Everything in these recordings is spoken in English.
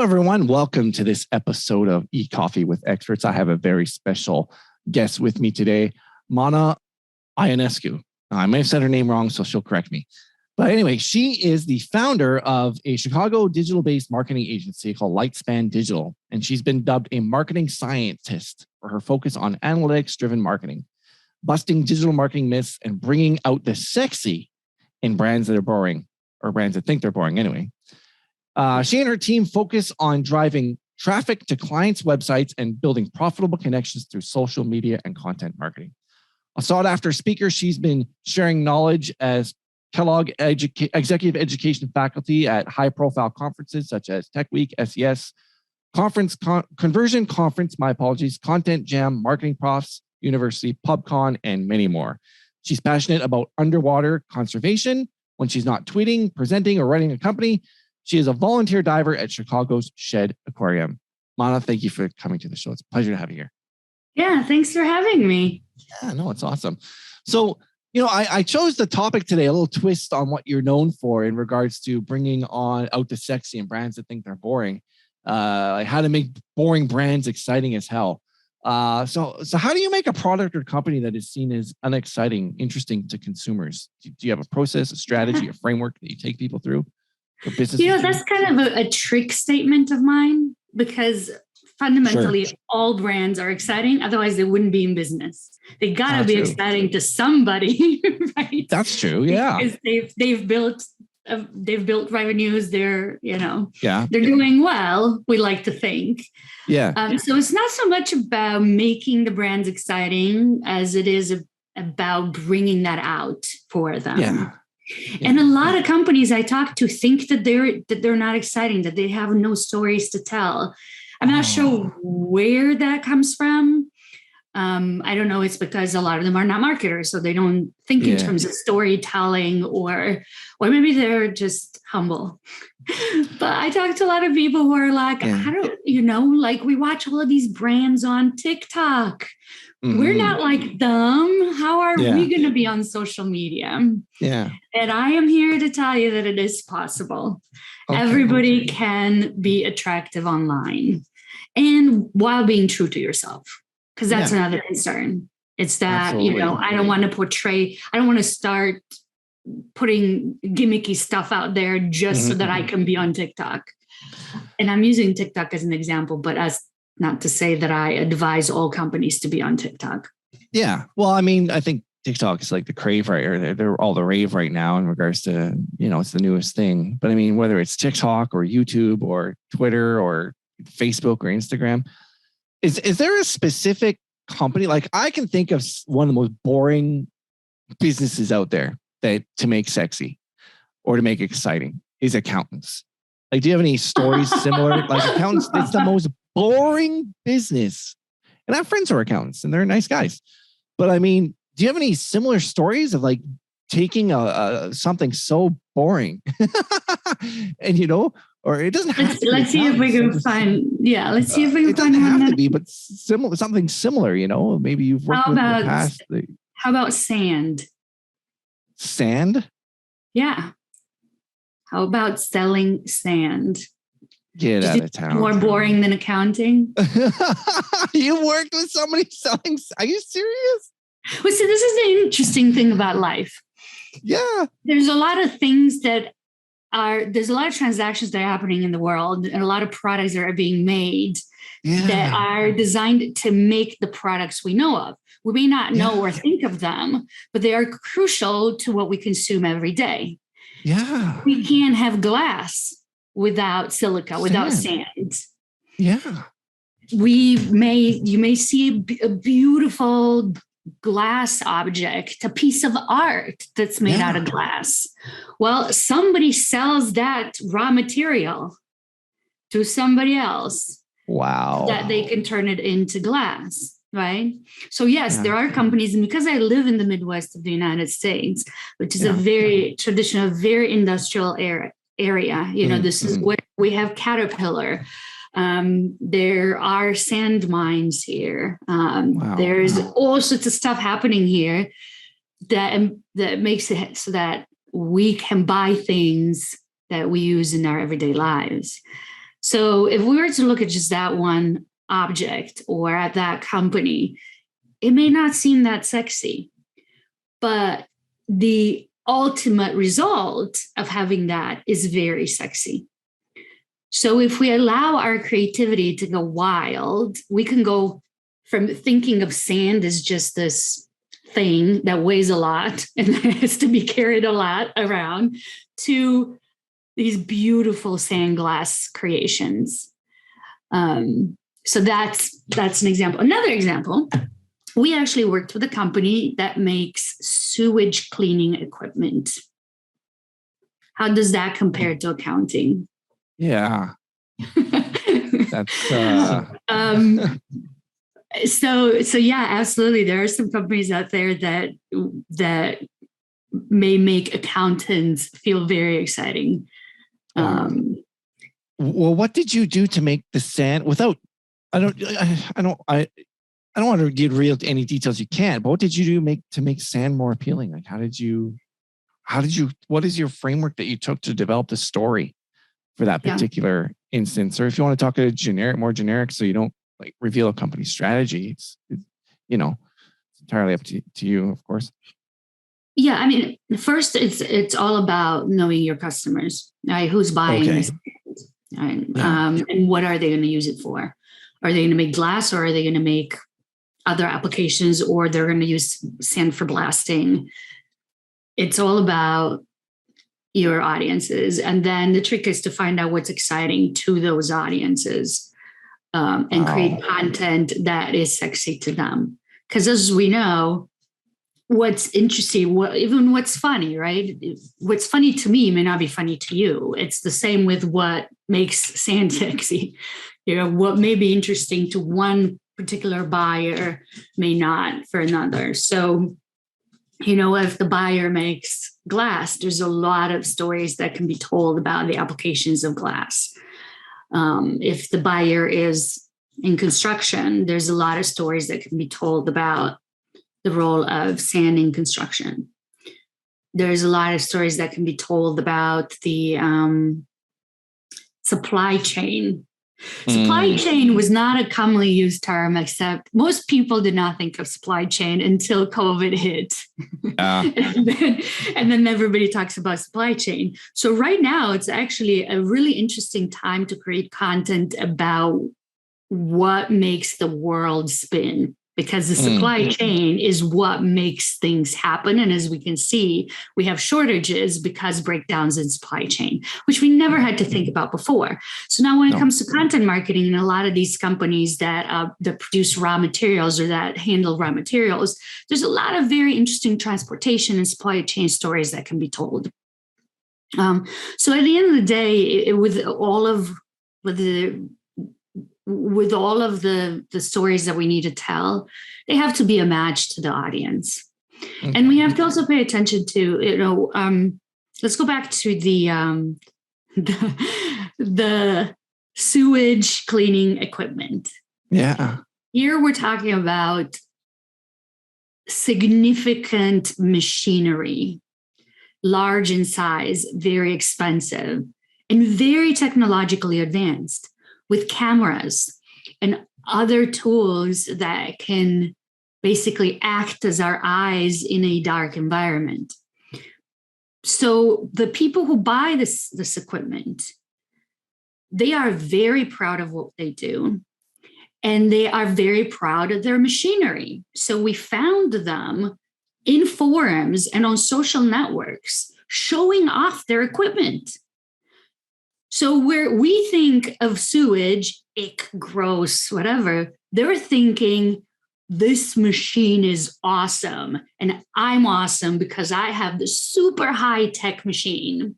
everyone. Welcome to this episode of Ecoffee with Experts. I have a very special guest with me today, Mana Ionescu. I may have said her name wrong, so she'll correct me. But anyway, she is the founder of a Chicago digital-based marketing agency called Lightspan Digital, and she's been dubbed a marketing scientist for her focus on analytics-driven marketing, busting digital marketing myths and bringing out the sexy in brands that are boring, or brands that think they're boring anyway. She and her team focus on driving traffic to clients' websites and building profitable connections through social media and content marketing. A sought-after speaker, she's been sharing knowledge as Kellogg Executive Education faculty at high-profile conferences such as Tech Week, SES, Conversion Conference, Content Jam, Marketing Profs, University, PubCon, and many more. She's passionate about underwater conservation when she's not tweeting, presenting, or running a company. She is a volunteer diver at Chicago's Shed Aquarium. Mana, thank you for coming to the show. It's a pleasure to have you here. Yeah, thanks for having me. Yeah, no, it's awesome. So, I chose the topic today, a little twist on what you're known for in regards to bringing out the sexy and brands that think they're boring. Like how to make boring brands exciting as hell. So how do you make a product or company that is seen as unexciting, interesting to consumers? Do you have a process, a strategy, a framework that you take people through? That's kind of a trick statement of mine, because fundamentally all brands are exciting. Otherwise they wouldn't be in business. They gotta be exciting to somebody, right? That's true. Yeah. Because they've built revenues. They're doing well. We like to think. Yeah. So it's not so much about making the brands exciting as it is about bringing that out for them. Yeah. And a lot of companies I talk to think that they're not exciting, that they have no stories to tell. I'm not sure where that comes from. I don't know. It's because a lot of them are not marketers, so they don't think in terms of storytelling, or maybe they're just humble. But I talk to a lot of people who are like, how do we watch all of these brands on TikTok. Mm-hmm. We're not like them. How are we going to be on social media? Yeah. And I am here to tell you that it is possible. Okay. Everybody can be attractive online, and while being true to yourself, because that's another concern. It's that, I don't want to start putting gimmicky stuff out there just so that I can be on TikTok. And I'm using TikTok as an example, but as not to say that I advise all companies to be on TikTok. Yeah. Well, I mean, I think TikTok is like the crave right, or they're all the rave right now in regards to, it's the newest thing. But I mean, whether it's TikTok or YouTube or Twitter or Facebook or Instagram, is there a specific company? Like I can think of one of the most boring businesses out there that to make sexy or to make exciting is accountants. Like, do you have any stories similar? Like accountants, it's the most boring business. And I have friends who are accountants and they're nice guys. But I mean, do you have any similar stories of like taking something so boring and, or it doesn't have to let's see if we can find, let's see if we can it doesn't have to be, but something similar, maybe you've worked with in the past. How about sand? Sand? Yeah. How about selling sand? Get out of town. More boring than accounting? You worked with somebody selling. Are you serious? Well, see, this is the interesting thing about life. Yeah. There's a lot of things there's a lot of transactions that are happening in the world, and a lot of products that are being made that are designed to make the products we know of. We may not know or think of them, but they are crucial to what we consume every day. Yeah. We can't have glass without silica, without sand. Yeah. You may see a beautiful glass object, a piece of art that's made out of glass. Well, somebody sells that raw material to somebody else. Wow. That they can turn it into glass, right? So yes, there are companies, and because I live in the Midwest of the United States, which is a very traditional, very industrial area, this is where we have Caterpillar. There are sand mines here. There's all sorts of stuff happening here that makes it so that we can buy things that we use in our everyday lives. So if we were to look at just that one object or at that company, it may not seem that sexy, but the ultimate result of having that is very sexy. So if we allow our creativity to go wild, we can go from thinking of sand as just this thing that weighs a lot and has to be carried a lot around to these beautiful sand glass creations. So that's an example. Another example, we actually worked with a company that makes sewage cleaning equipment. How does that compare to accounting? Yeah. That's so yeah, absolutely. There are some companies out there that may make accountants feel very exciting. Well, what did you do to make the sand without? I don't want to get real any details you can, but what did you do to make sand more appealing? Like, what is your framework that you took to develop the story for that particular instance? Or if you want to talk more generic, so you don't like reveal a company strategy, it's entirely up to you, of course. Yeah, I mean, first it's all about knowing your customers, right? Who's buying this, right? And what are they going to use it for? Are they going to make glass, or are they going to make other applications, or they're going to use sand for blasting? It's all about your audiences, and then the trick is to find out what's exciting to those audiences, and create content that is sexy to them. Because as we know, what's interesting, even what's funny, right? What's funny to me may not be funny to you. It's the same with what makes sand sexy. What may be interesting to one particular buyer may not for another. So, if the buyer makes glass, there's a lot of stories that can be told about the applications of glass. If the buyer is in construction, there's a lot of stories that can be told about the role of sand in construction. There's a lot of stories that can be told about the supply chain. Supply chain was not a commonly used term, except most people did not think of supply chain until COVID hit. And then everybody talks about supply chain. So right now, it's actually a really interesting time to create content about what makes the world spin, because the supply chain is what makes things happen. And as we can see, we have shortages because breakdowns in supply chain, which we never had to think about before. So now when it comes to content marketing, and a lot of these companies that produce raw materials or that handle raw materials, there's a lot of very interesting transportation and supply chain stories that can be told. So at the end of the day, with all of the stories that we need to tell, they have to be a match to the audience. Okay. And we have to also pay attention to, let's go back to the sewage cleaning equipment. Yeah. Here we're talking about significant machinery, large in size, very expensive, and very technologically advanced, with cameras and other tools that can basically act as our eyes in a dark environment. So the people who buy this equipment, they are very proud of what they do, and they are very proud of their machinery. So we found them in forums and on social networks showing off their equipment. So where we think of sewage, ick, gross, whatever, they're thinking this machine is awesome, and I'm awesome because I have this super high-tech machine.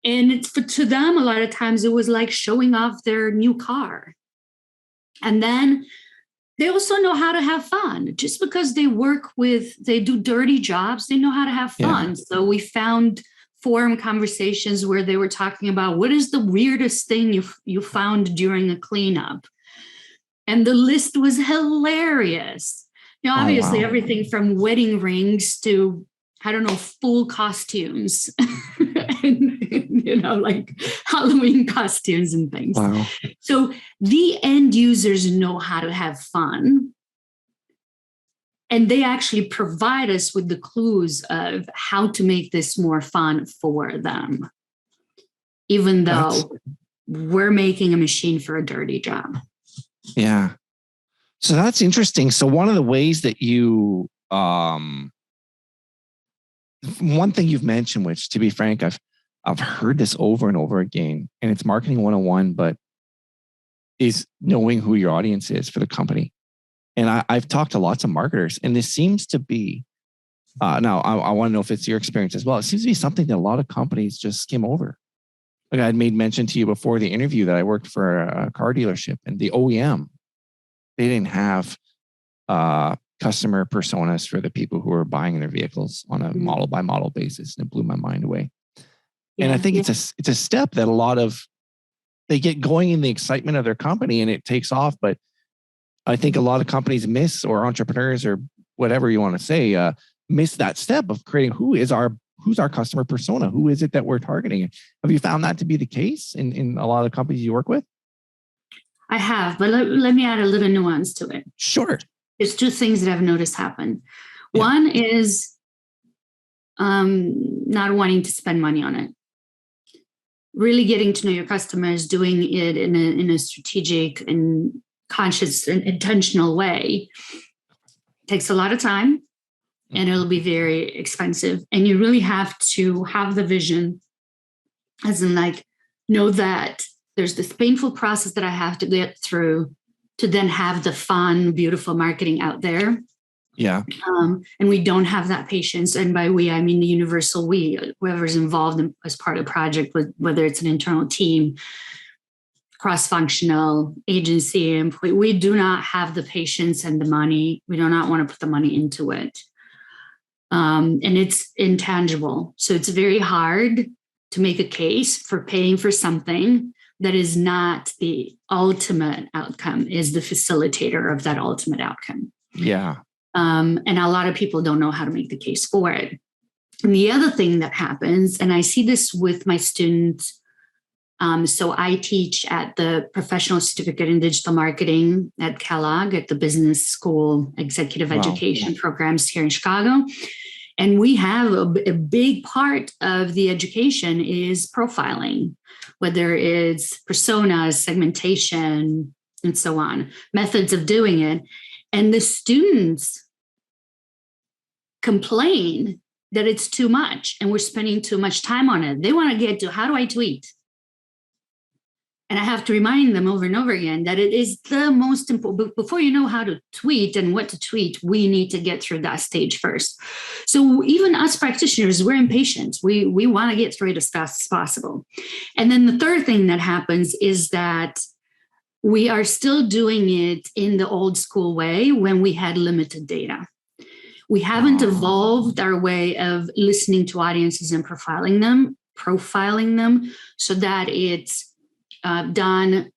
And to them, a lot of times it was like showing off their new car. And then they also know how to have fun. Just because they do dirty jobs, they know how to have fun. Yeah. So we found forum conversations where they were talking about what is the weirdest thing you found during a cleanup. And the list was hilarious. Obviously everything from wedding rings to, I don't know, full costumes. and like Halloween costumes and things. Wow. So the end users know how to have fun. And they actually provide us with the clues of how to make this more fun for them, even though we're making a machine for a dirty job. Yeah. So that's interesting. So one of the ways that you, one thing you've mentioned, which to be frank, I've heard this over and over again, and it's marketing 101, but is knowing who your audience is for the company. And I've talked to lots of marketers, and this seems to be, now I want to know if it's your experience as well. It seems to be something that a lot of companies just skim over. Like I had made mention to you before the interview that I worked for a car dealership, and the OEM, they didn't have customer personas for the people who were buying their vehicles on a model by model basis. And it blew my mind away. Yeah, and I think it's a step that a lot of, they get going in the excitement of their company and it takes off. But I think a lot of companies miss, or entrepreneurs or whatever you want to say, miss that step of creating who's our customer persona? Who is it that we're targeting? Have you found that to be the case in a lot of companies you work with? I have, but let me add a little nuance to it. Sure. There's two things that I've noticed happen. Yeah. One is not wanting to spend money on it. Really getting to know your customers, doing it in a strategic and conscious and intentional way takes a lot of time, and it'll be very expensive. And you really have to have the vision, as in know that there's this painful process that I have to get through to then have the fun, beautiful marketing out there. Yeah. And we don't have that patience. And by we, I mean the universal we, whoever's involved as part of the project, whether it's an internal team, cross-functional, agency, employee, we do not have the patience and the money. We do not want to put the money into it. And it's intangible. So it's very hard to make a case for paying for something that is not the ultimate outcome, is the facilitator of that ultimate outcome. Yeah. And a lot of people don't know how to make the case for it. And the other thing that happens, and I see this with my students, so I teach at the Professional Certificate in Digital Marketing at Kellogg, at the Business School Executive Education programs here in Chicago. And we have a big part of the education is profiling, whether it's personas, segmentation, and so on, methods of doing it. And the students complain that it's too much and we're spending too much time on it. They want to get to, how do I tweet? And I have to remind them over and over again that it is the most important. Before you know how to tweet and what to tweet, we need to get through that stage first. So even us practitioners, we're impatient. We want to get through it as fast as possible. And then the third thing that happens is that we are still doing it in the old school way when we had limited data. We haven't evolved our way of listening to audiences and profiling them so that it's done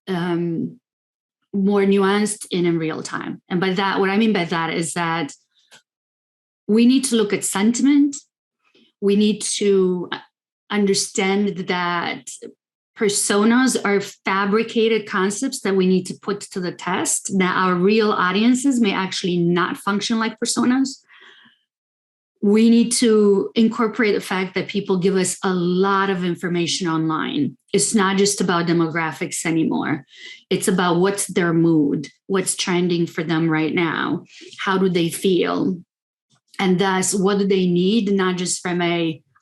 more nuanced and in real time. And by that, what I mean by that is that we need to look at sentiment. We need to understand that personas are fabricated concepts that we need to put to the test, that our real audiences may actually not function like personas. We need to incorporate the fact that people give us a lot of information online. It's not just about demographics anymore. It's about what's their mood, what's trending for them right now, how do they feel, and thus what do they need, not just from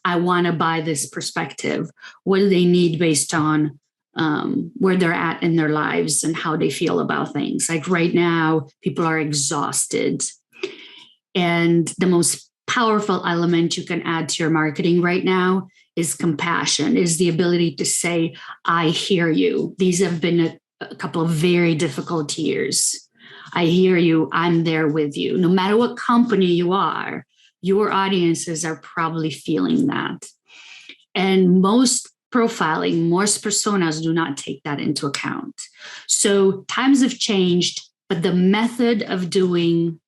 I want to buy this perspective. What do they need based on where they're at in their lives and how they feel about things? Like right now, people are exhausted. And the most powerful element you can add to your marketing right now is compassion, is the ability to say, I hear you. These have been a couple of very difficult years. I hear you. I'm there with you. No matter what company you are, your audiences are probably feeling that. And most profiling, most personas do not take that into account. So times have changed, but the method of building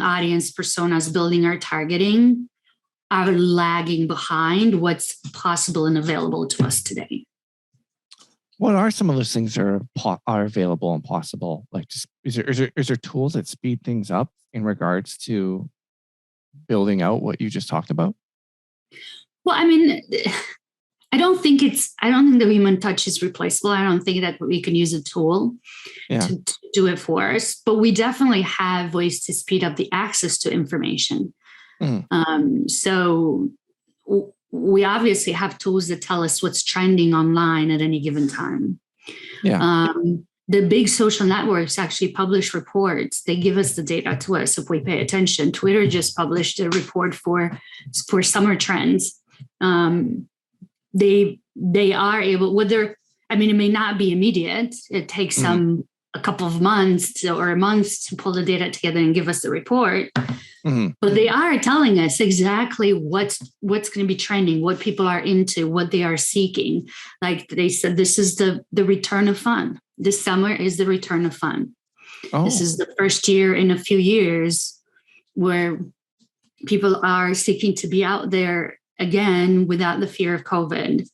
audience personas, building our targeting are lagging behind what's possible and available to us today. What are some of those things that are available and possible? Like, is there tools that speed things up in regards to building out what you just talked about? Well, I mean, I don't think the human touch is replaceable. I don't think that we can use a tool to do it for us, but we definitely have ways to speed up the access to information. So we obviously have tools that tell us what's trending online at any given time. The big social networks actually publish reports. They give us the data to us if we pay attention. Twitter just published a report for summer trends. They are able, it may not be immediate. It takes a couple of months or a month to pull the data together and give us the report. But they are telling us exactly what's going to be trending, what people are into, what they are seeking. Like they said, this is the return of fun. This summer is the return of fun. This is the first year in a few years where people are seeking to be out there again without the fear of COVID,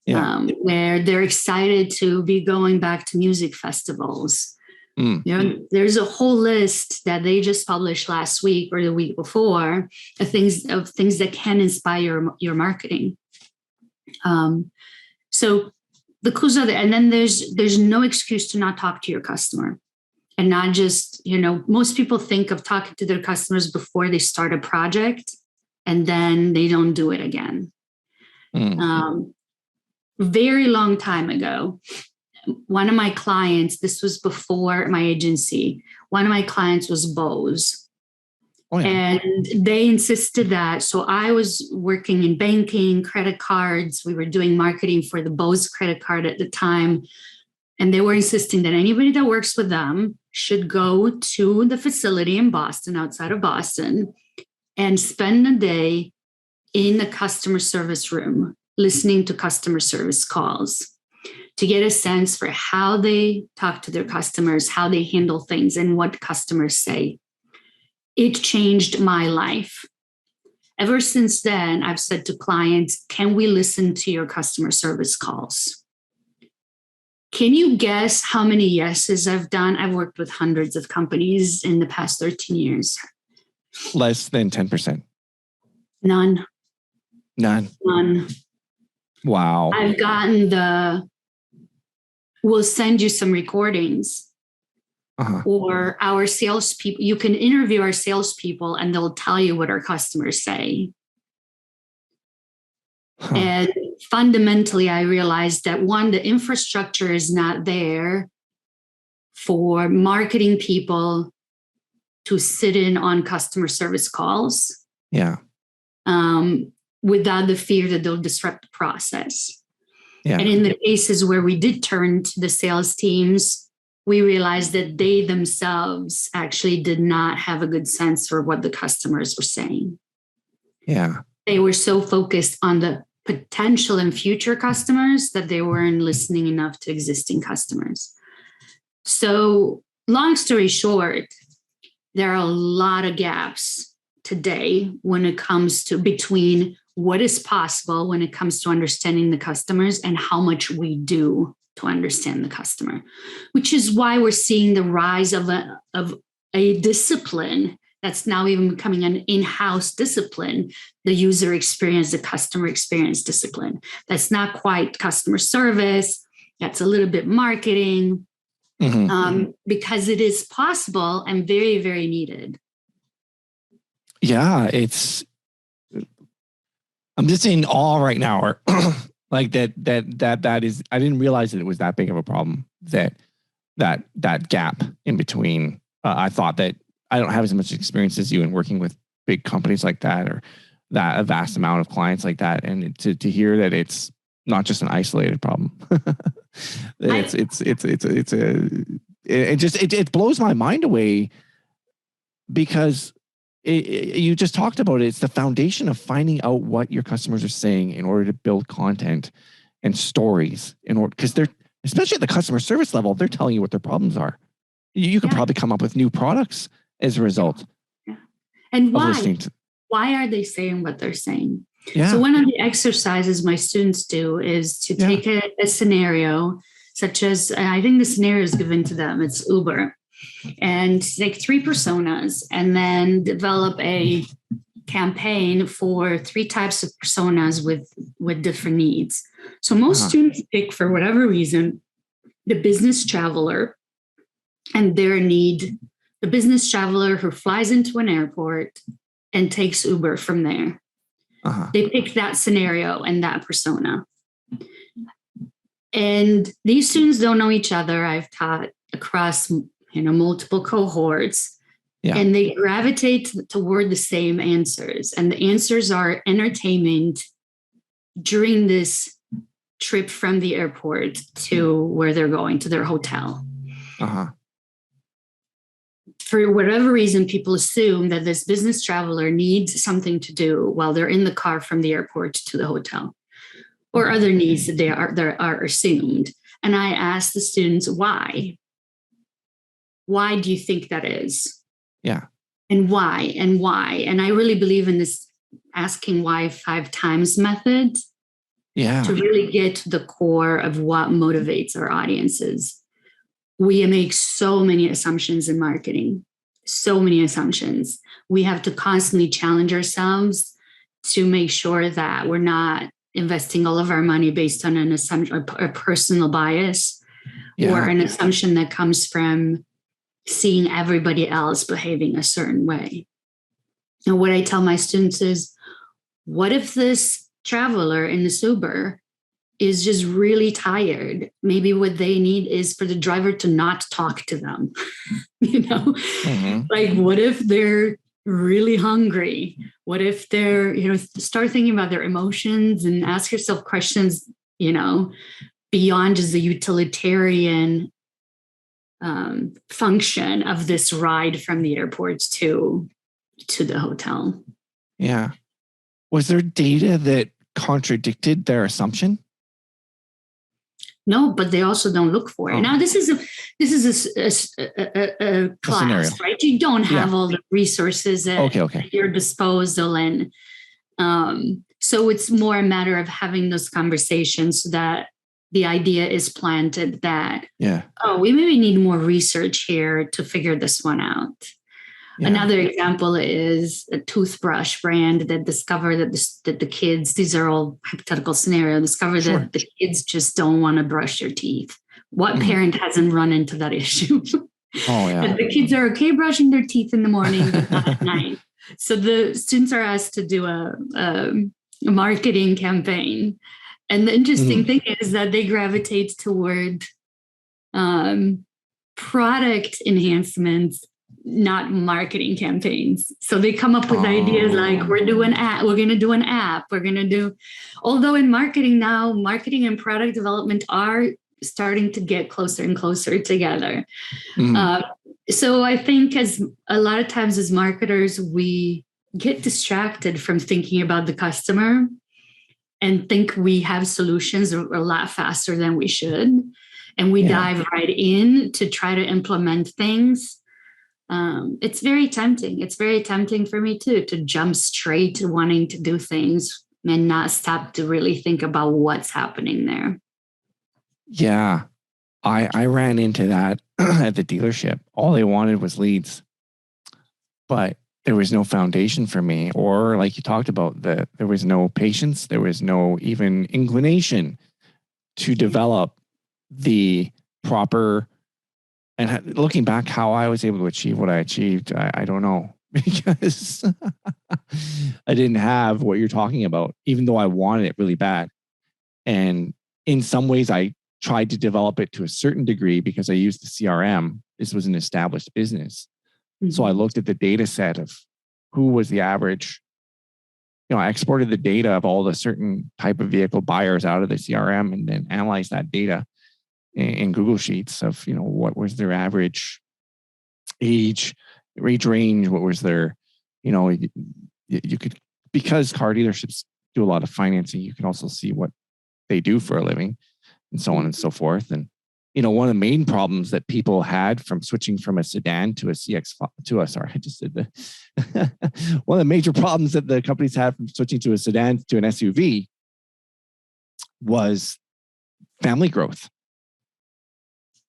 where they're excited to be going back to music festivals. There's a whole list that they just published last week or the week before of things that can inspire your marketing. So the clues are there. And then there's no excuse to not talk to your customer. And not just, most people think of talking to their customers before they start a project and then they don't do it again. Very long time ago, one of my clients, this was before my agency, one of my clients was Bose. And they insisted that. So I was working in banking, credit cards. We were doing marketing for the Bose credit card at the time. And they were insisting that anybody that works with them should go to the facility in Boston, outside of Boston, and spend a day in the customer service room, listening to customer service calls, to get a sense for how they talk to their customers, how they handle things, and what customers say. It changed my life. Ever since then, I've said to clients, can we listen to your customer service calls? Can you guess how many yeses I've done? I've worked with hundreds of companies in the past 13 years. Less than 10%. None. Wow. I've gotten we'll send you some recordings. Or our salespeople, you can interview our salespeople and they'll tell you what our customers say. And fundamentally, I realized that one, the infrastructure is not there for marketing people to sit in on customer service calls. Without the fear that they'll disrupt the process. And in the cases where we did turn to the sales teams, we realized that they themselves actually did not have a good sense for what the customers were saying. They were so focused on the potential and future customers that they weren't listening enough to existing customers. So long story short, there are a lot of gaps today when it comes to between what is possible when it comes to understanding the customers and how much we do to understand the customer, which is why we're seeing the rise of a discipline that's now even becoming an in-house discipline, the user experience, the customer experience discipline. That's not quite customer service. That's a little bit marketing, because it is possible and very, very needed. I'm just in awe right now, or like that is, I didn't realize that it was that big of a problem, that gap in between. I thought that I don't have as much experience as you in working with big companies like that, or that a vast amount of clients like that. And to hear that it's not just an isolated problem. It blows my mind away, because you just talked about it. It's the foundation of finding out what your customers are saying in order to build content and stories, because they're, especially at the customer service level, they're telling you what their problems are. You could probably come up with new products as a result. And why? why are they saying what they're saying? Yeah. So one of the exercises my students do is to take a scenario, such as, I think the scenario is given to them, it's Uber, and take 3 personas and then develop a campaign for 3 types of personas with different needs. So most students pick, for whatever reason, the business traveler and their need, the business traveler who flies into an airport and takes Uber from there. They pick that scenario and that persona. And these students don't know each other. I've taught across, multiple cohorts. Yeah. And they gravitate toward the same answers. And the answers are entertainment during this trip from the airport to where they're going, to their hotel. For whatever reason, people assume that this business traveler needs something to do while they're in the car from the airport to the hotel, or other needs that are assumed. And I ask the students, why? Why do you think that is? Yeah. And why? And why? And I really believe in this asking why 5 times method. Yeah. To really get to the core of what motivates our audiences. We make so many assumptions in marketing, so many assumptions. We have to constantly challenge ourselves to make sure that we're not investing all of our money based on an assumption, a personal bias, or an assumption that comes from seeing everybody else behaving a certain way. And what I tell my students is, what if this traveler in the Uber is just really tired? Maybe what they need is for the driver to not talk to them. Like, what if they're really hungry? What if they're, start thinking about their emotions and ask yourself questions, beyond just the utilitarian function of this ride from the airport to the hotel. Yeah. Was there data that contradicted their assumption? No, but they also don't look for it. Now, this is a class, right? You don't have all the resources at your disposal, and so it's more a matter of having those conversations so that the idea is planted that, we maybe need more research here to figure this one out. Yeah. Another example is a toothbrush brand that discovered that the kids, these are all hypothetical scenarios, discovered that the kids just don't want to brush their teeth. What parent hasn't run into that issue? And the kids are okay brushing their teeth in the morning, but not at night. So the students are asked to do a marketing campaign. And the interesting thing is that they gravitate toward product enhancements, not marketing campaigns. So they come up with ideas like, we're going to do an app. Although in marketing now, marketing and product development are starting to get closer and closer together. So I think as a lot of times as marketers, we get distracted from thinking about the customer and think we have solutions a lot faster than we should. And we dive right in to try to implement things. It's very tempting. It's very tempting for me too, to jump straight to wanting to do things and not stop to really think about what's happening there. Yeah. I ran into that at the dealership. All they wanted was leads, but there was no foundation for me, or like you talked about, there was no patience. There was no even inclination to develop the proper. And looking back, how I was able to achieve what I achieved, I don't know, because I didn't have what you're talking about, even though I wanted it really bad. And in some ways, I tried to develop it to a certain degree because I used the CRM. This was an established business. So I looked at the data set of who was the average. I exported the data of all the certain type of vehicle buyers out of the CRM and then analyzed that data in Google Sheets of, what was their average age range, what was their, you could, because car dealerships do a lot of financing, you can also see what they do for a living and so on and so forth. And, one of the main problems that people had from switching from a sedan to a sorry, I just did one of the major problems that the companies had from switching to a sedan to an SUV was family growth.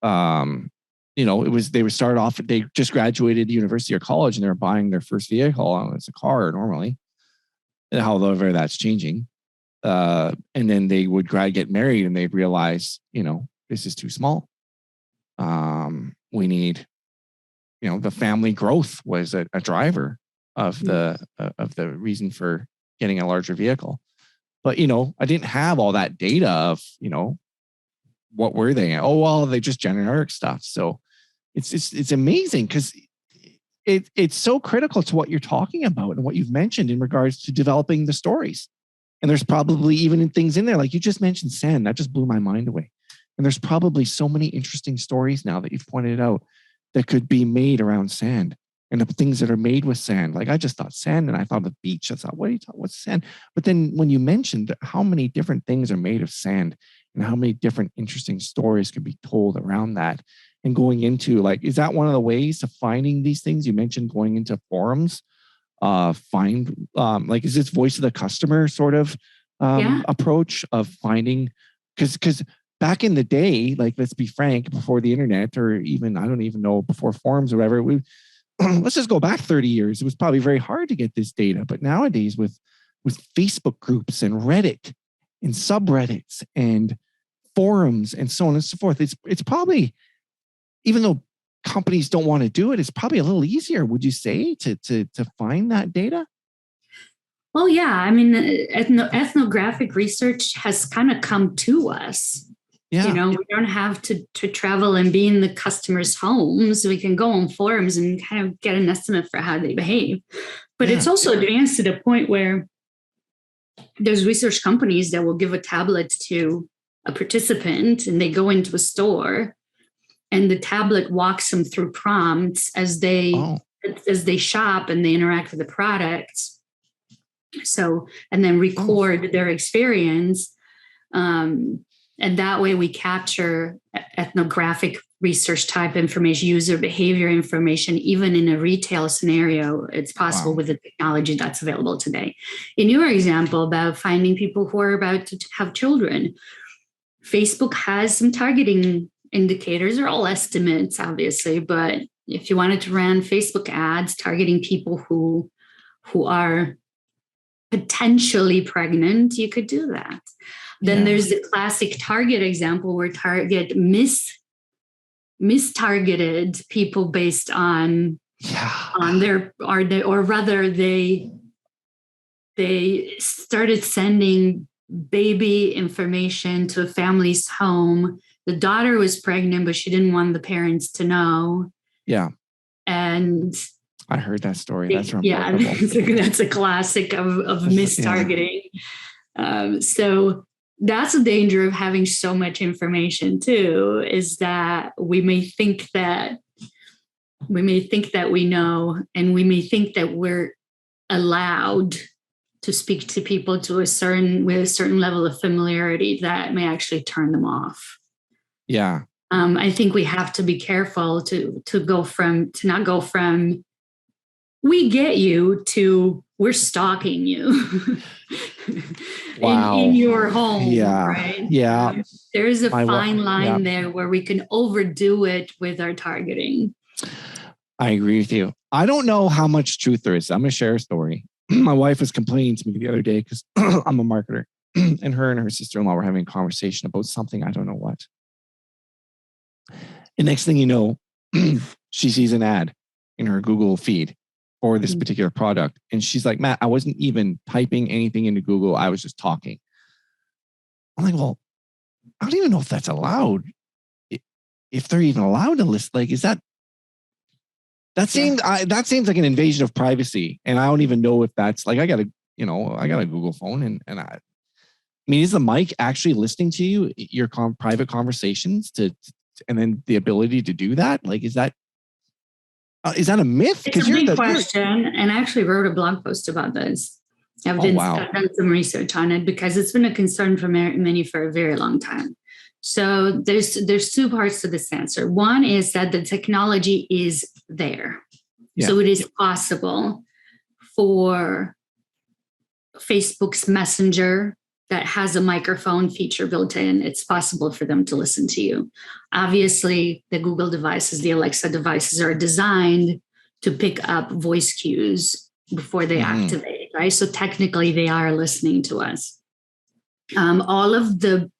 They would start off, they just graduated university or college and they're buying their first vehicle. It's a car normally, however, that's changing. And then they would get married and they'd realize, this is too small. We need, the family growth was a driver of the reason for getting a larger vehicle. But, I didn't have all that data of, what were they? Oh, well, they just generic stuff. So it's amazing because it's so critical to what you're talking about and what you've mentioned in regards to developing the stories. And there's probably even things in there, like you just mentioned sand, that just blew my mind away. And there's probably so many interesting stories now that you've pointed out that could be made around sand and the things that are made with sand. Like I just thought sand and I thought of the beach. I thought, what are you talking? What's sand? But then when you mentioned how many different things are made of sand and how many different interesting stories could be told around that and going into is that one of the ways of finding these things? You mentioned going into forums, is this voice of the customer sort of approach of finding, because back in the day, let's be frank, before the internet or even, I don't even know, before forums or whatever, let's just go back 30 years. It was probably very hard to get this data. But nowadays with Facebook groups and Reddit and subreddits and forums and so on and so forth, it's probably, even though companies don't want to do it, it's probably a little easier, would you say, to find that data? Well, yeah. I mean, ethnographic research has kind of come to us. Yeah. We don't have to travel and be in the customers' homes. We can go on forums and kind of get an estimate for how they behave. But it's also advanced to the point where there's research companies that will give a tablet to a participant and they go into a store and the tablet walks them through prompts as they shop and they interact with the products. So, and then record their experience. And that way we capture ethnographic research type information, user behavior information, even in a retail scenario. It's possible with the technology that's available today. In your example about finding people who are about to have children, Facebook has some targeting indicators. They're all estimates, obviously, but if you wanted to run Facebook ads targeting people who are potentially pregnant, you could do that. Then there's the classic Target example where Target mistargeted people based on their, or rather they started sending baby information to a family's home. The daughter was pregnant, but she didn't want the parents to know. Yeah. And I heard that story. That's remarkable. Yeah, that's a classic of mistargeting. So that's the danger of having so much information too, is that we may think that we know, and we may think that we're allowed to speak to people with a certain level of familiarity that may actually turn them off. Yeah. I think we have to be careful to not go from we get you to we're stalking you in your home. Yeah. Right. Yeah. There is a fine line there where we can overdo it with our targeting. I agree with you. I don't know how much truth there is. I'm going to share a story. My wife was complaining to me the other day because I'm a marketer and her sister-in-law were having a conversation about something. I don't know what. And next thing you know, she sees an ad in her Google feed for this particular product. And she's like, Matt, I wasn't even typing anything into Google. I was just talking. I'm like, well, I don't even know if that's allowed. If they're even allowed to list, is that seems like an invasion of privacy. And I don't even know if that's I got a Google phone and I mean, is the mic actually listening to you, your private conversations and then the ability to do that? Is that a myth? It's a big question. And I actually wrote a blog post about this. I've done some research on it because it's been a concern for many for a very long time. So there's two parts to this answer. One is that the technology is there. Yeah. So it is possible for Facebook's Messenger that has a microphone feature built in. It's possible for them to listen to you. Obviously, the Google devices, the Alexa devices are designed to pick up voice cues before they activate, right? So technically they are listening to us. All of the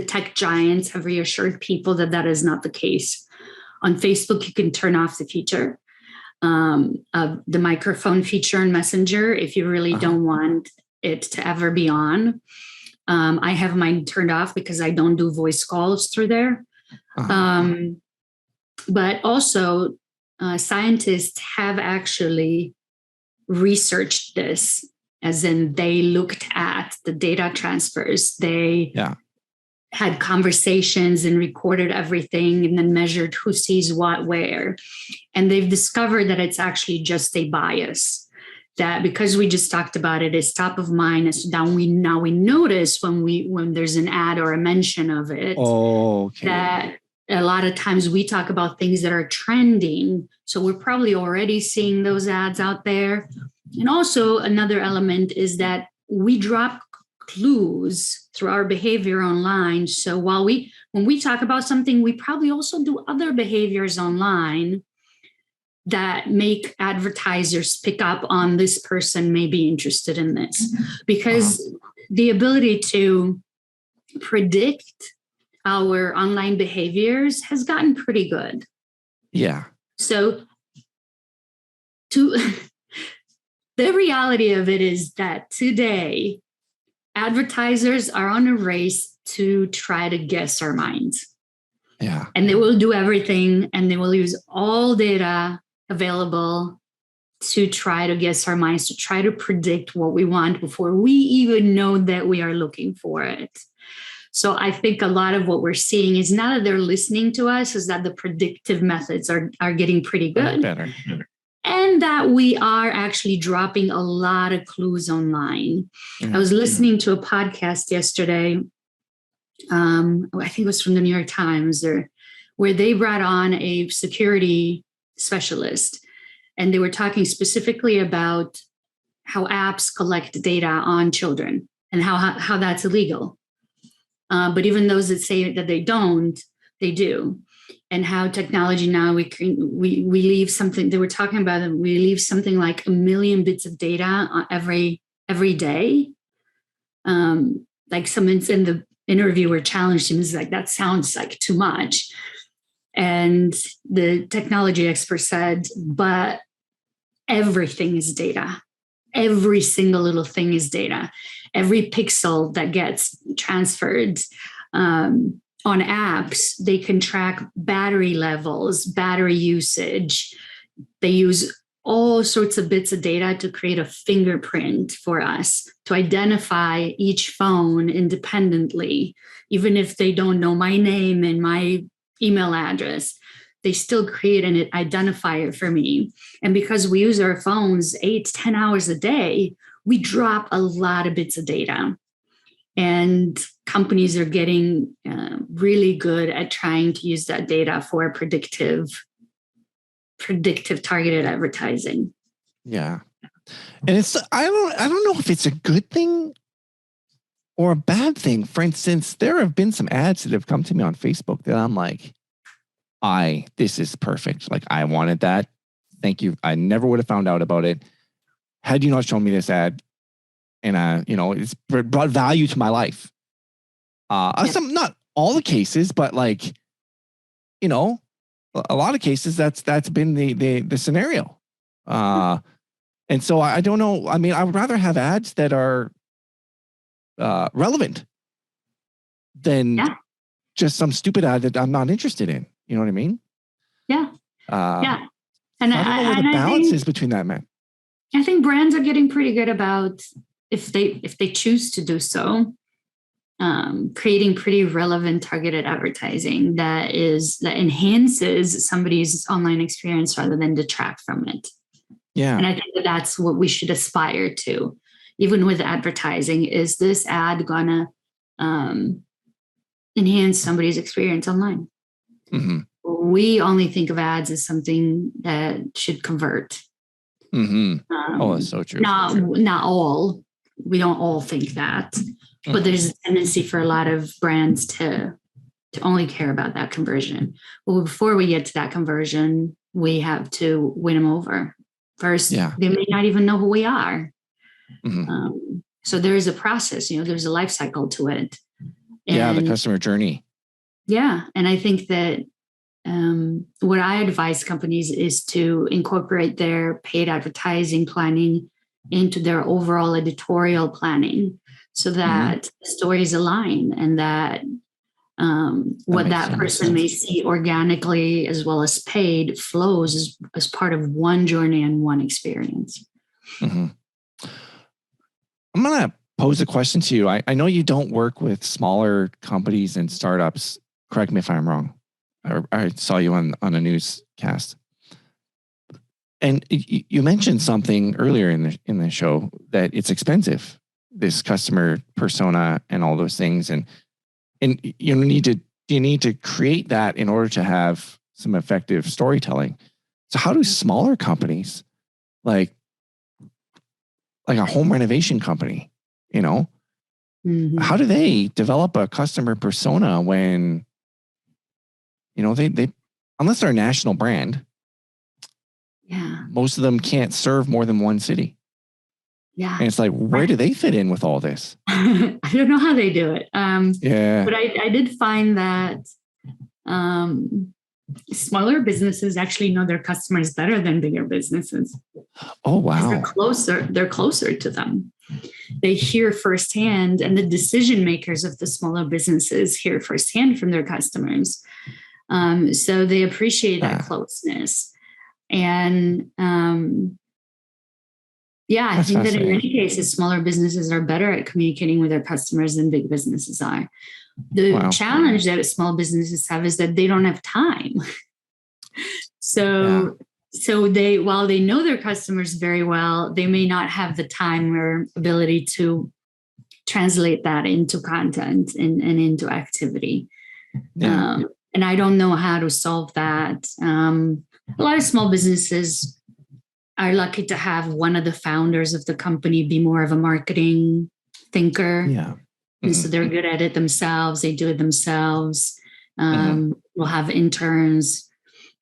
tech giants have reassured people that that is not the case. On Facebook, you can turn off the feature, of the microphone feature in Messenger if you really don't want it to ever be on. I have mine turned off because I don't do voice calls through there. But also, scientists have actually researched this, as in they looked at the data transfers. They had conversations and recorded everything and then measured who sees what where. And they've discovered that it's actually just a bias, that because we just talked about it, it's top of mind. So now we notice when there's an ad or a mention of it, that a lot of times we talk about things that are trending. So we're probably already seeing those ads out there. And also another element is that we drop clues through our behavior online. So when we talk about something, we probably also do other behaviors online that make advertisers pick up on this person may be interested in this, because the ability to predict our online behaviors has gotten pretty good. Yeah. So the reality of it is that today, advertisers are on a race to try to guess our minds. Yeah. And they will do everything, and they will use all data available to try to guess our minds, to try to predict what we want before we even know that we are looking for it. So I think a lot of what we're seeing is not that they're listening to us, is that the predictive methods are getting pretty good. Better. And that we are actually dropping a lot of clues online. I was listening to a podcast yesterday. I think it was from the New York Times, where they brought on a security specialist, and they were talking specifically about how apps collect data on children and how that's illegal. But even those that say that they don't, they do. And how technology now, we leave something, they were talking about it, we leave something like 1 million bits of data every day. Like someone's in the interviewer challenged him, is like, that sounds like too much. And the technology expert said, but everything is data. Every single little thing is data. Every pixel that gets transferred on apps, they can track battery levels, battery usage. They use all sorts of bits of data to create a fingerprint for us, to identify each phone independently. Even if they don't know my name and my email address, they still create an identifier for me. And because we use our phones 8-10 hours a day, we drop a lot of bits of data. And companies are getting really good at trying to use that data for predictive targeted advertising. Yeah. And it's, I don't know if it's a good thing or a bad thing. For instance, there have been some ads that have come to me on Facebook that I'm like, this is perfect. Like, I wanted that. Thank you. I never would have found out about it had you not shown me this ad. And, it's brought value to my life. Some, not all the cases, but like, a lot of cases that's been the scenario. And so I don't know. I mean, I would rather have ads that are relevant than just some stupid ad that I'm not interested in. You know what I mean? Yeah. Yeah. And I don't know where the balance is between that, man. I think brands are getting pretty good about, if they choose to do so, creating pretty relevant targeted advertising that enhances somebody's online experience rather than detract from it. Yeah. And I think that's what we should aspire to, even with advertising. Is this ad gonna enhance somebody's experience online. Mm-hmm. We only think of ads as something that should convert. Mm-hmm. That's so true. Not all. We don't all think that, but there's a tendency for a lot of brands to only care about that conversion. Well, before we get to that conversion, we have to win them over. First, they may not even know who we are. Mm-hmm. So there is a process, there's a life cycle to it. And, the customer journey. Yeah. And I think that what I advise companies is to incorporate their paid advertising planning into their overall editorial planning so that the stories align and that what that person may see organically as well as paid flows as part of one journey and one experience. Mm-hmm. I'm going to pose a question to you. I know you don't work with smaller companies and startups. Correct me if I'm wrong. I saw you on a newscast. And you mentioned something earlier in the show that it's expensive, this customer persona and all those things. And you need to create that in order to have some effective storytelling. So how do smaller companies like a home renovation company, how do they develop a customer persona when, they unless they're a national brand, most of them can't serve more than one city. Yeah. And it's like, where do they fit in with all this? I don't know how they do it. But I did find that smaller businesses actually know their customers better than bigger businesses. Oh, wow. They're closer to them. They hear firsthand, and the decision makers of the smaller businesses hear firsthand from their customers. So they appreciate that closeness. And I think that in many cases, smaller businesses are better at communicating with their customers than big businesses are. The challenge that small businesses have is that they don't have time. So they, while they know their customers very well, they may not have the time or ability to translate that into content and into activity. Yeah. And I don't know how to solve that. A lot of small businesses are lucky to have one of the founders of the company be more of a marketing thinker. Yeah. And so they're good at it themselves. They do it themselves. We'll have interns.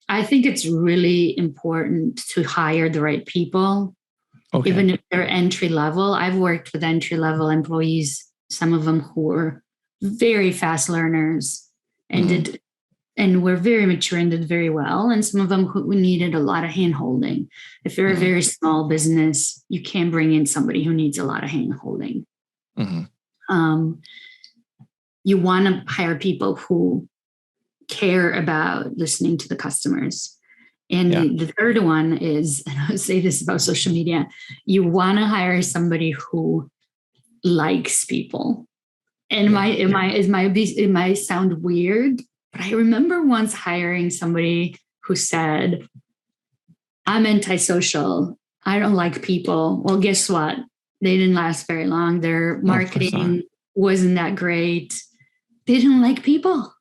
I think it's really important to hire the right people, even if they're entry level. I've worked with entry level employees, some of them who were very fast learners and were very mature and did very well. And some of them who needed a lot of hand holding. If you're a very small business, you can't bring in somebody who needs a lot of hand holding. You want to hire people who care about listening to the customers. And the third one is, and I'll say this about social media, you want to hire somebody who likes people. And it might sound weird, but I remember once hiring somebody who said, I'm antisocial. I don't like people. Well, guess what? They didn't last very long. Their marketing wasn't that great. They didn't like people.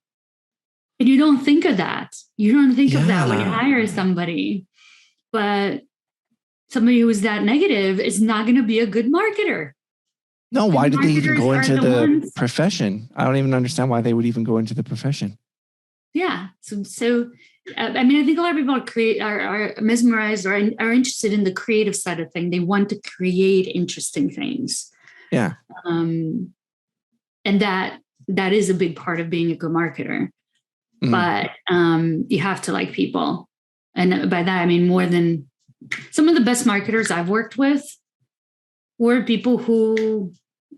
And you don't think of that. You don't think of that when you hire somebody. But somebody who is that negative is not going to be a good marketer. No, why did they even go into the profession? I don't even understand why they would even go into the profession. Yeah. So I mean, I think a lot of people are mesmerized or are interested in the creative side of things. They want to create interesting things. Yeah. And that is a big part of being a good marketer. But you have to like people. And by that, I mean, more than some of the best marketers I've worked with were people who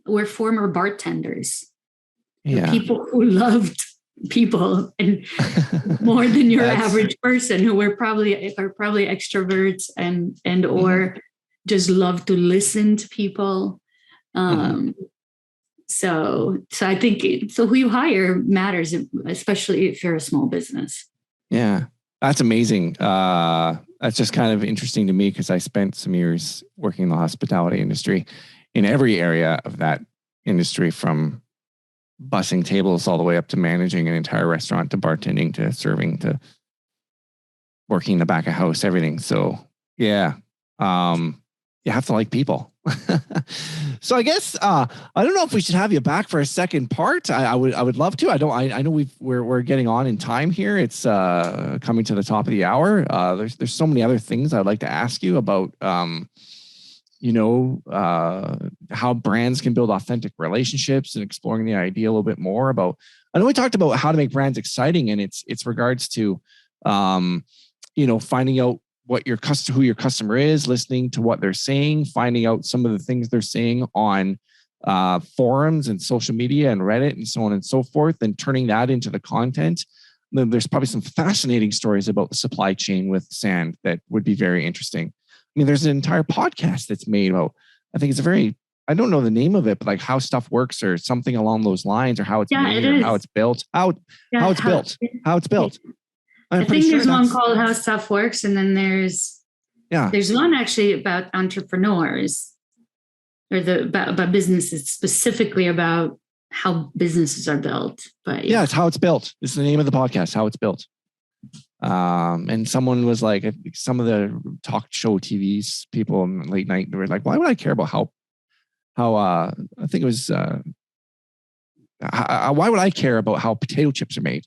were former bartenders. Yeah. People who loved people and more than your average person, who are probably extroverts and or just love to listen to people. So I think who you hire matters, especially if you're a small business. Yeah, that's amazing. That's just kind of interesting to me because I spent some years working in the hospitality industry in every area of that industry, from bussing tables all the way up to managing an entire restaurant, to bartending, to serving, to working in the back of house, everything. So yeah, you have to like people. So I guess I don't know if we should have you back for a second part. I would love to. I know we're getting on in time here. It's coming to the top of the hour. There's so many other things I'd like to ask you about. How brands can build authentic relationships, and exploring the idea a little bit more about. I know we talked about how to make brands exciting, and it's regards to, finding out who your customer is, listening to what they're saying, finding out some of the things they're saying on forums and social media and Reddit and so on and so forth, and turning that into the content. Then there's probably some fascinating stories about the supply chain with sand that would be very interesting. I mean, there's an entire podcast that's made about, I think it's I don't know the name of it, but like how stuff works or something along those lines, or how it's made, or how it's built, how it's built. I think there's one called How Stuff Works, and then there's one actually about entrepreneurs, or about businesses, specifically about how businesses are built. But yeah, it's How It's Built. It's the name of the podcast, How It's Built. And someone was like, some of the talk show TVs people in late night, they were like, why would I care about how I think it was why would I care about how potato chips are made?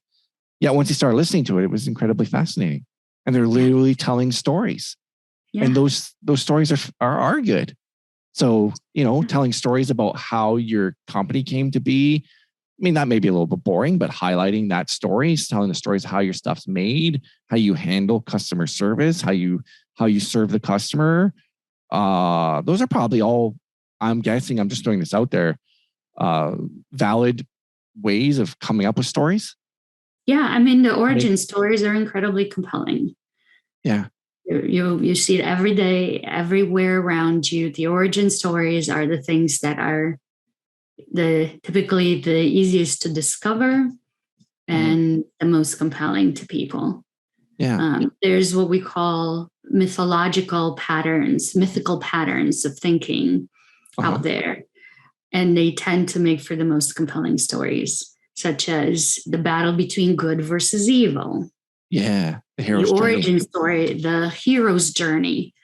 Yeah, once you start listening to it, it was incredibly fascinating. And they're literally telling stories. Yeah. And those stories are good. So, telling stories about how your company came to be. I mean, that may be a little bit boring, but highlighting that stories, telling the stories of how your stuff's made, how you handle customer service, how you serve the customer. Those are probably all, I'm guessing, I'm just throwing this out there, valid ways of coming up with stories. Yeah, I mean, the origin stories are incredibly compelling. Yeah. You see it every day, everywhere around you. The origin stories are the things that are typically the easiest to discover and the most compelling to people. Yeah. There's what we call mythological patterns, mythical patterns of thinking out there. And they tend to make for the most compelling stories, such as the battle between good versus evil. Yeah. The origin story, the hero's journey.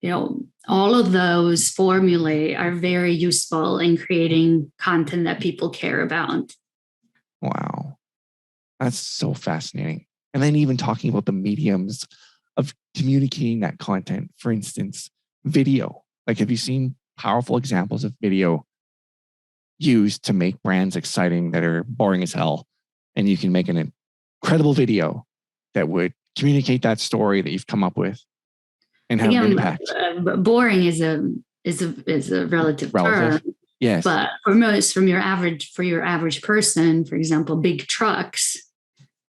All of those formulae are very useful in creating content that people care about. Wow. That's so fascinating. And then even talking about the mediums of communicating that content. For instance, video. Like, have you seen powerful examples of video used to make brands exciting that are boring as hell? And you can make an incredible video that would communicate that story that you've come up with and have an impact. Boring is a relative term. Yes. But for your average person, for example, big trucks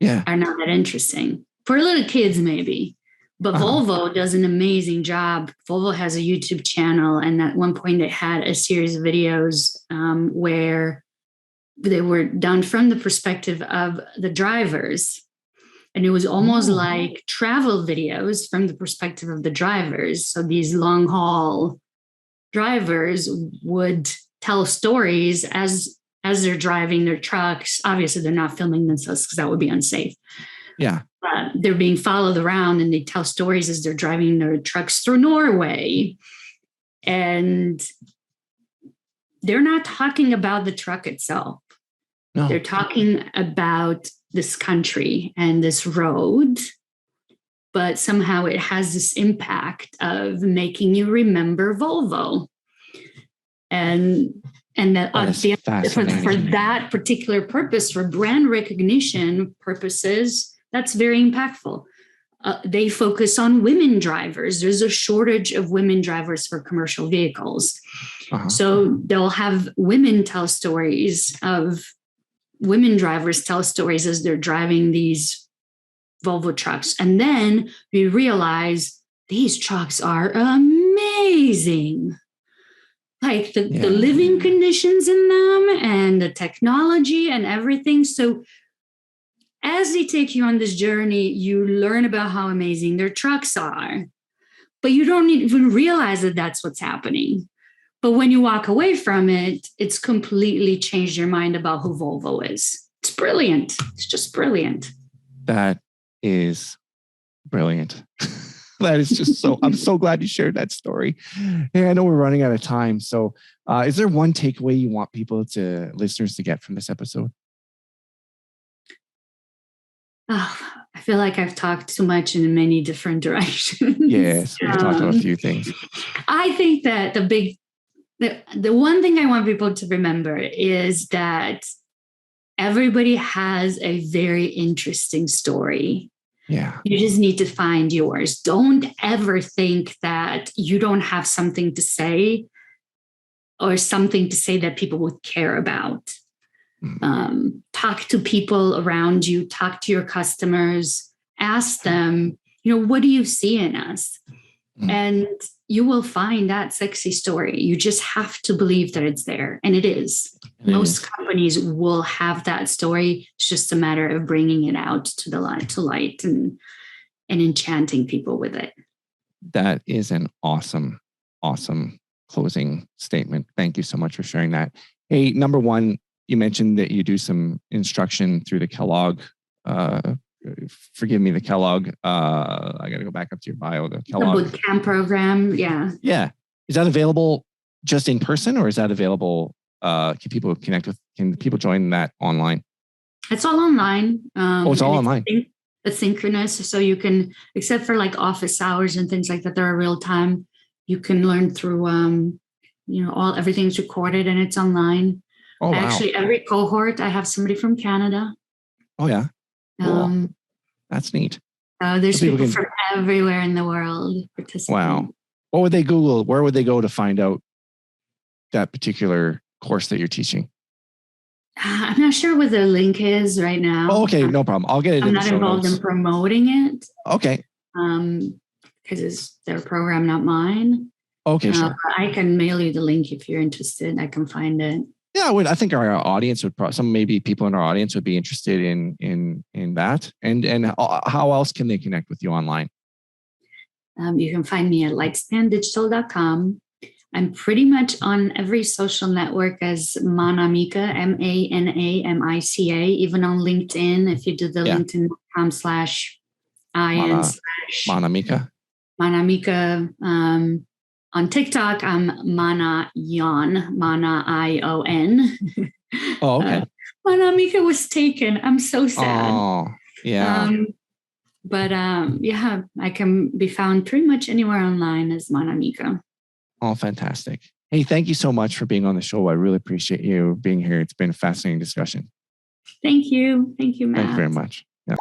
are not that interesting. For little kids, maybe. But Volvo does an amazing job. Volvo has a YouTube channel, and at one point they had a series of videos where they were done from the perspective of the drivers. And it was almost like travel videos from the perspective of the drivers. So these long haul drivers would tell stories as they're driving their trucks. Obviously, they're not filming themselves because that would be unsafe. Yeah. They're being followed around, and they tell stories as they're driving their trucks through Norway. And they're not talking about the truck itself. No. They're talking about this country and this road, but somehow it has this impact of making you remember Volvo. And that for that particular purpose, for brand recognition purposes, that's very impactful. They focus on women drivers. There's a shortage of women drivers for commercial vehicles. So they'll have women drivers tell stories as they're driving these Volvo trucks. And then we realize these trucks are amazing. Like the living conditions in them and the technology and everything. So as they take you on this journey, you learn about how amazing their trucks are. But you don't even realize that that's what's happening. But when you walk away from it, it's completely changed your mind about who Volvo is. It's brilliant. It's just brilliant. That is brilliant. That is just so, I'm so glad you shared that story. Hey, I know we're running out of time. So is there one takeaway you want listeners to get from this episode? Oh, I feel like I've talked too much in many different directions. Yes, we've talked about a few things. I think that the one thing I want people to remember is that everybody has a very interesting story. Yeah. You just need to find yours. Don't ever think that you don't have something to say or something to say that people would care about. Talk to people around you, talk to your customers, ask them, what do you see in us? And you will find that sexy story. You just have to believe that it's there. And it is. Most companies will have that story. It's just a matter of bringing it out to the light and enchanting people with it. That is an awesome, awesome closing statement. Thank you so much for sharing that. Hey, number one, you mentioned that you do some instruction through the Kellogg. Forgive me, the Kellogg. I got to go back up to your bio. The Kellogg boot camp program. Yeah. Yeah. Is that available just in person, or is that available? Can people connect with? Can people join that online? It's all online. It's all online. It's synchronous, so you can, except for like office hours and things like that, they're real time. You can learn through, everything's recorded and it's online. Oh, wow. Actually, every cohort, I have somebody from Canada. Oh, yeah. Cool. That's neat. There's people from everywhere in the world participating. Wow. What would they Google? Where would they go to find out that particular course that you're teaching? I'm not sure what the link is right now. Oh, okay. No problem. I'll get it. I'm not involved in promoting it. Okay. Because it's their program, not mine. Okay, sure. I can mail you the link if you're interested. I can find it. Yeah, I think our audience would maybe people in our audience would be interested in that. And how else can they connect with you online? You can find me at lightspandigital.com. I'm pretty much on every social network as Manamica, MANAMICA, even on LinkedIn. If you do the LinkedIn.com/IN/Manamica. Manamica. On TikTok, I'm Mana Ion, Mana ION. Oh, okay. Manamica was taken. I'm so sad. Oh, yeah. I can be found pretty much anywhere online as Manamica. Oh, fantastic. Hey, thank you so much for being on the show. I really appreciate you being here. It's been a fascinating discussion. Thank you. Thank you, Matt. Thank you very much. Yeah.